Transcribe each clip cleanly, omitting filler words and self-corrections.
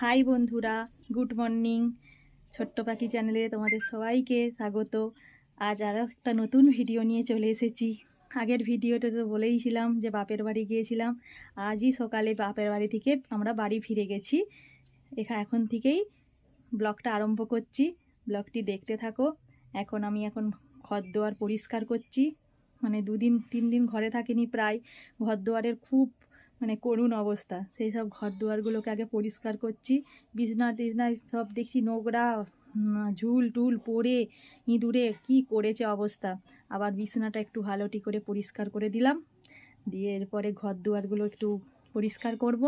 High বন্ধুরা, good morning. ছোট্ট পাখি চ্যানেলে তোমাদের সবাইকে স্বাগত। আজ আরও একটা নতুন ভিডিও নিয়ে চলে এসেছি। আগের ভিডিওতে তো বলেইছিলাম যে বাপের বাড়ি গিয়েছিলাম। আজই সকালে বাপের বাড়ি থেকে আমরা বাড়ি ফিরে গেছি। এখন থেকেই ব্লগটা আরম্ভ করছি। ব্লগটি দেখতে থাকো। এখন ঘর দুয়ার পরিষ্কার করছি। মানে 2-3 দিন ঘরে থাকিনি প্রায়। ঘর দুয়ারের খুব করুণ অবস্থা। সেই সব ঘর দুয়ারগুলোকে আগে পরিষ্কার করছি। বিছনা টিছনা সব দেখছি নোংরা, ঝুল টুল পড়ে ইঁদুরে কি করেছে অবস্থা। আবার বিছনাটা একটু ভালোটি করে পরিষ্কার করে দিলাম। দিয়ে এরপরে ঘর দুয়ারগুলো একটু পরিষ্কার করব।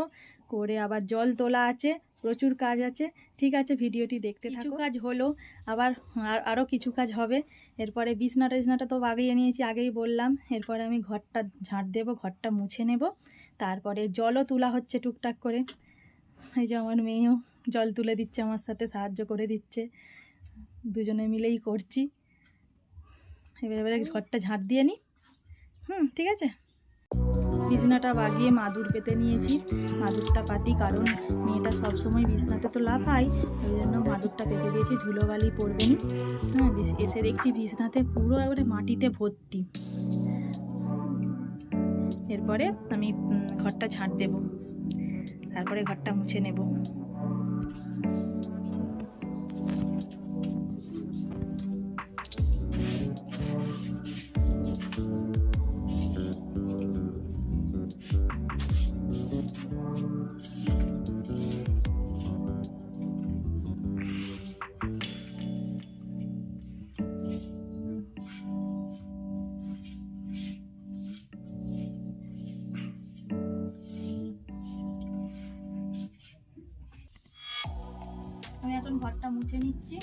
করে আবার জল তোলা আছে, প্রচুর কাজ আছে। ঠিক আছে, ভিডিওটি দেখতে থাকো। কিছু কাজ হলো, আবার আরও কিছু কাজ হবে। এরপরে বিছনা টিছনাটা তো বাগিয়ে নিয়েছি, আগেই বললাম। এরপরে আমি ঘরটা ঝাঁট দেবো, ঘরটা মুছে নেব। তারপরে জলও তোলা হচ্ছে টুকটাক করে। এই যে আমার মেয়েও জল তুলে দিচ্ছে, আমার সাথে সাহায্য করে দিচ্ছে। দুজনে মিলেই করছি। এবারে ঘরটা ঝাঁট দিয়ে নিই। ঠিক আছে। বিছনাটা বাগিয়ে মাদুর পেতে নিয়েছি। মাদুরটা পাতি, কারণ মেয়েটা সবসময় বিছনাতে তো লাফায়, ওই জন্য মাদুরটা পেতে দিয়েছি, ধুলোবালি পড়বে না। এসে দেখছি বিছনাতে পুরো একবারে মাটিতে ভর্তি। এরপরে আমি ঘরটা ঝাঁট দেব, তারপরে ঘরটা মুছে নেব। আমি এখন ঘরটা মুছে নিচ্ছি।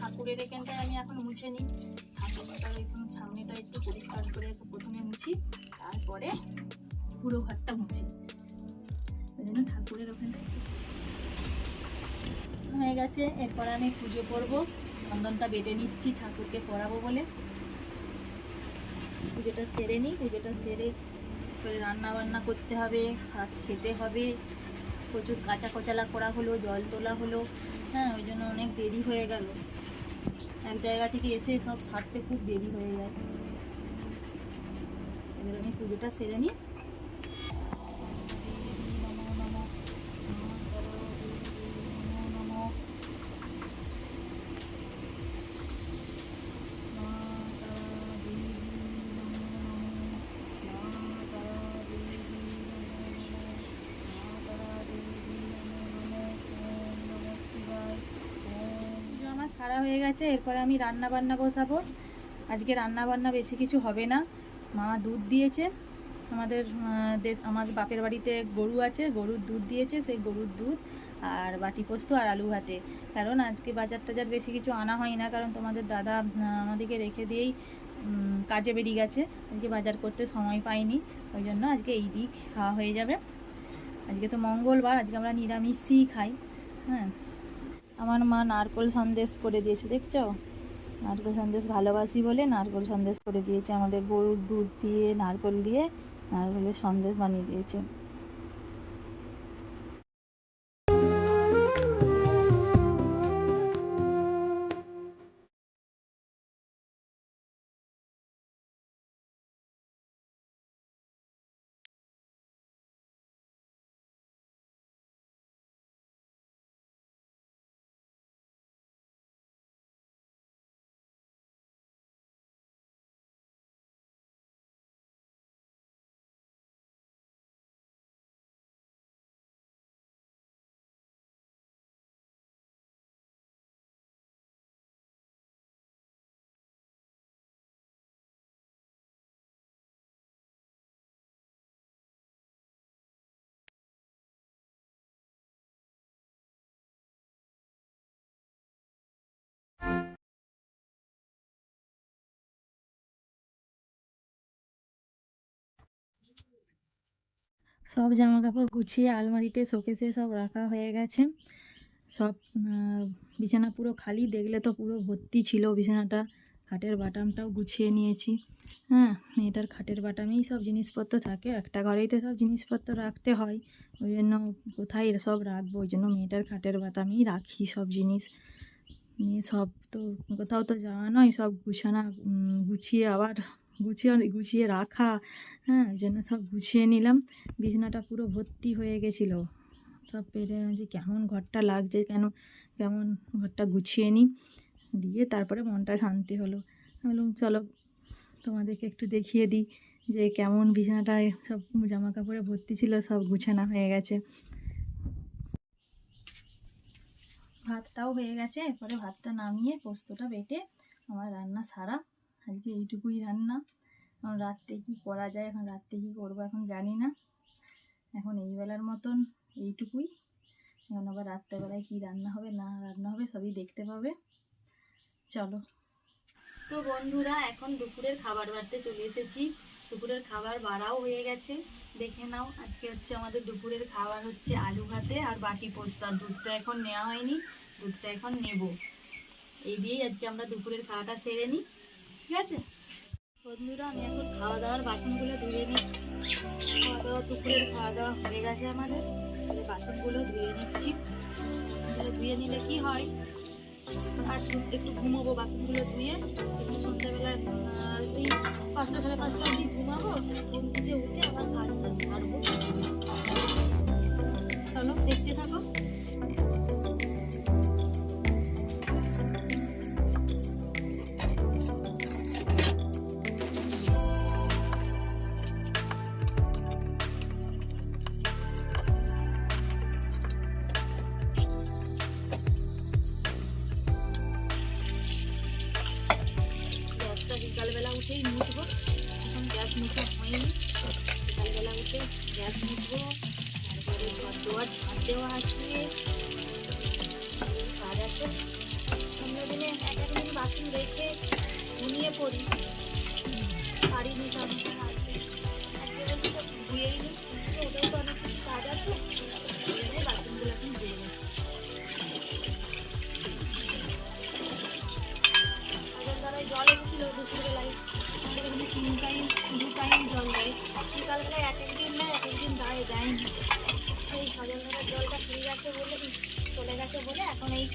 ঠাকুরের এখানটায় আমি এখন মুছে নিই। ঠাকুরটার এখন সামনেটা একটু পরিষ্কার করে প্রথমে মুছি, তারপরে পুরো ঘরটা মুছি। ওই জন্য ঠাকুরের ওখানটা হয়ে গেছে। এরপর আমি পুজো করব। চন্দনটা বেটে নিচ্ছি ঠাকুরকে পরাবো বলে। পুজোটা সেরে নিই। পুজোটা সেরে রান্না বান্না করতে হবে, ভাত খেতে হবে। প্রচুর কাঁচা কচালা করা হলো, জল তোলা হলো। ওই জন্য অনেক দেরি হয়ে গেল। এক জায়গা থেকে এসে সব সারতে খুব দেরি হয়ে যায়। এবার আমি পুজোটা সেরে নিই। সারা হয়ে গেছে। এরপরে আমি রান্না বান্না বসাবো। আজকে রান্না বান্না বেশি কিছু হবে না। মা দুধ দিয়েছে। আমার বাপের বাড়িতে গরু আছে, গরুর দুধ দিয়েছে। সেই গরুর দুধ আর বাটি পোস্ত আর আলু ভাতে। কারণ আজকে বাজার টাজার বেশি কিছু আনা হয় না, কারণ তোমাদের দাদা আমাদেরকে রেখে দিয়েই কাজে বেরিয়ে গেছে। আজকে বাজার করতে সময় পাইনি, ওই জন্য আজকে এই দিক খাওয়া হয়ে যাবে। আজকে তো মঙ্গলবার, আজকে আমরা নিরামিষই খাই। আমার মা নারকোল সন্দেশ করে দিয়েছে, দেখছো? নারকোল সন্দেশ ভালোবাসি বলে নারকোল সন্দেশ করে দিয়েছে। আমাদের গরুর দুধ দিয়ে নারকোল দিয়ে নারকোলের সন্দেশ বানিয়ে দিয়েছে। সব জামা কাপড় গুছিয়ে আলমারিতে শোকেসে সব রাখা হয়ে গেছে। সব বিছানা পুরো খালি, দেখলে তো পুরো ভর্তি ছিল বিছানাটা। খাটের বাটামটাও গুছিয়ে নিয়েছি। হ্যাঁ, মেয়েটার খাটের বাটামেই সব জিনিসপত্র থাকে, একটা ঘরেই তো সব জিনিসপত্র রাখতে হয়, ওই জন্য কোথায় সব রাখবো, ওই জন্য মেয়েটার খাটের বাটামেই রাখি সব জিনিস নিয়ে। সব তো কোথাও তো যাওয়া নয়, সব গুছিয়ে আবার গুছিয়ে রাখা। হ্যাঁ, ওই জন্য সব গুছিয়ে নিলাম। বিছানাটা পুরো ভর্তি হয়ে গেছিলো সব পেরে, যে কেমন ঘরটা লাগছে, কেমন ঘরটা গুছিয়ে নিই, দিয়ে তারপরে মনটা শান্তি হলো। আমি বললাম চলো তোমাদেরকে একটু দেখিয়ে দিই যে কেমন বিছানাটায় সব জামা কাপড়ে ভর্তি ছিল, সব গুছানো হয়ে গেছে। ভাতটাও হয়ে গেছে, এরপরে ভাতটা নামিয়ে পোস্তটা বেটে আমার রান্না সারা। আজকে এইটুকুই রান্না। এখন রাত্রে কি করা যায়, এখন রাত্রে কি করবো এখন জানি না। এখন এই বেলার মতন এইটুকুই। এখন আবার রাত্রেবেলায় কি রান্না হবে না রান্না হবে সবই দেখতে পাবে। চলো। তো বন্ধুরা, এখন দুপুরের খাবার বাড়তে চলে এসেছি। দুপুরের খাবার বাড়াও হয়ে গেছে, দেখে নাও। আজকে হচ্ছে আমাদের দুপুরের খাবার হচ্ছে আলু ভাতে আর বাটি পোস্ত। আর দুধটা এখন নেওয়া হয়নি, দুধটা এখন নেব। এই দিয়েই আজকে আমরা দুপুরের খাওয়াটা সেরে নিই, ঠিক আছে বন্ধুরা। আমি এখন খাওয়া দাওয়ার বাসনগুলো ধুয়ে নিচ্ছি। খাওয়া দাওয়া দুপুরের খাওয়া দাওয়া হয়ে গেছে আমাদের, বাসনগুলো ধুয়ে নিচ্ছি। ধুয়ে নিলে কি হয়, আর একটু ঘুমোবো বাসনগুলো ধুয়ে। সন্ধ্যাবেলা ওই 5টা সাড়ে 5টা অবধি ঘুমাবো। ঘুম থেকে উঠে আবার কাজটা সারবো। চলো দেখতে থাকো। গ্যাসটা বিকালবেলা উঠেই মুছবো, এখন গ্যাস মুছা হয়নি। বিকালবেলা উঠে গ্যাস মুছবো, তারপরে ঘর দোয়ার ঝাঁট দেওয়া আছে, কাজ আছে। অন্যদিনে এক একদিন বাসন রেখে ঘুমিয়ে পড়ি, পারিনি তেমন আজকে। আজকে বলছি তো ধুয়েই নিই, ওটাও তো অনেক কিছু কাজ আছে, বাসনগুলো এখন ধুয়ে নিই। জল এসেছিল দুপুরবেলায়, আমাদের এখানে 2 টাইম জল দেয়। বিকালবেলায় এক একদিন নেয়, এক একদিন দেয়নি। সেই সজলধারার জলটা ফুরিয়ে গেছে বলে, চলে গেছে বলে এখন এই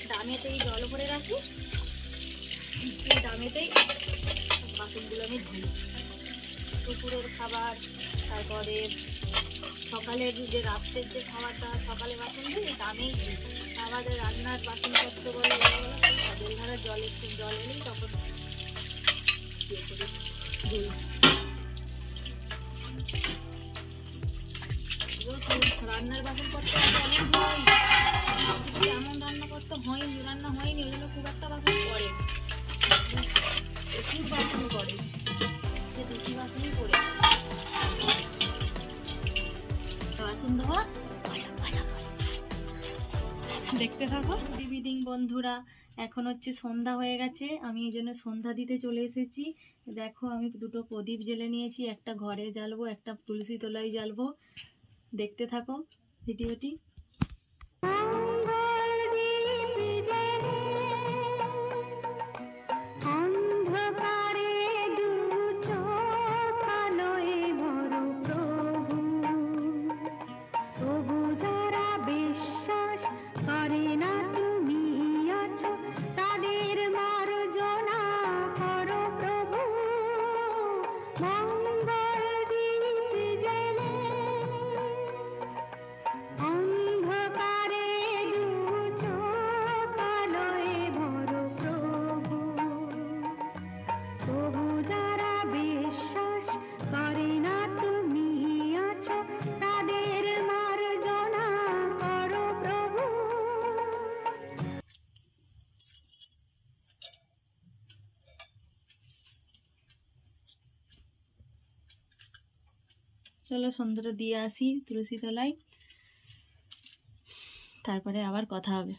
ড্রামেতেই জল ভরে রাখি। এই ড্রামেতেই বাসনগুলো আমি ধুই। দুপুরের খাবার, তারপরে সকালের যে রাত্রের যে খাবারটা সকালে বাসন দিই এই ড্রামেই দিই। আমাদের রান্নার বাসনপত্র বলে সজলধারার জল এলেই তখন ইয়ে করি, ধুই। রান্নার বাসনপত্র অনেক হয়, এমন রান্না হয়নি ওই জন্য খুব একটা বাসন পড়ে, প্রচুর বাসন পড়ে, সে বেশি বাসনই পড়ে। বাসন ধোয়া দেখতে থাকো। গুড ইভিনিং বন্ধুরা, এখন হচ্ছে সন্ধ্যা হয়ে গেছে, আমি এই জন্য সন্ধ্যা দিতে চলে এসেছি। দেখো আমি 2টো প্রদীপ জ্বেলে নিয়েছি, একটা ঘরে জ্বালবো, একটা তুলসী তলায় জ্বালবো। দেখতে থাকো ভিডিওটি। চলো সন্ধ্যাটা দিয়ে আসি তুলসী তলায়, তারপরে আবার কথা হবে।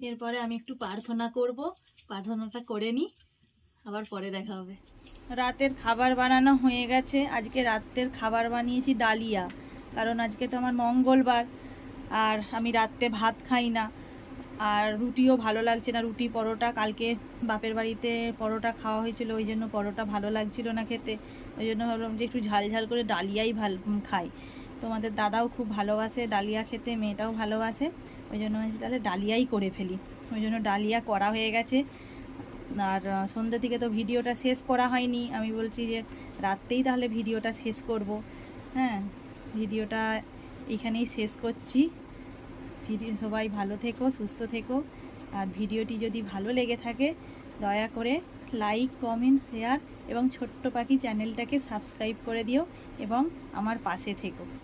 এরপরে আমি একটু প্রার্থনা করব, প্রার্থনাটা করে নিই, আবার পরে দেখা হবে। রাতের খাবার বানানো হয়ে গেছে। আজকে রাতের খাবার বানিয়েছি ডালিয়া, কারণ আজকে তো আমার মঙ্গলবার আর আমি রাত্রে ভাত খাই না, আর রুটিও ভালো লাগছে না। রুটি পরোটা কালকে বাপের বাড়িতে পরোটা খাওয়া হয়েছিল, ওই জন্য পরোটা ভালো লাগছিল না খেতে। ওই জন্য ভাবলাম যে একটু ঝাল ঝাল করে ডালিয়াই খাই। তোমাদের দাদাও খুব ভালোবাসে ডালিয়া খেতে, মেয়েটাও ভালোবাসে, ওই জন্য তাহলে ডালিয়াই করে ফেলি। ওই জন্য ডালিয়া করা হয়ে গেছে। আর সন্ধ্যা থেকে তো ভিডিওটা শেষ করা হয়নি, আমি বলছি যে রাত্রেই তাহলে ভিডিওটা শেষ করব। হ্যাঁ, ভিডিওটা এখানেই শেষ করছি। সবাই ভালো থেকো, সুস্থ থেকো। আর ভিডিওটি যদি ভালো লেগে থাকে দয়া করে লাইক, কমেন্ট, শেয়ার এবং ছোট্ট পাখি চ্যানেলটাকে সাবস্ক্রাইব করে দিও এবং আমার পাশে থেকো।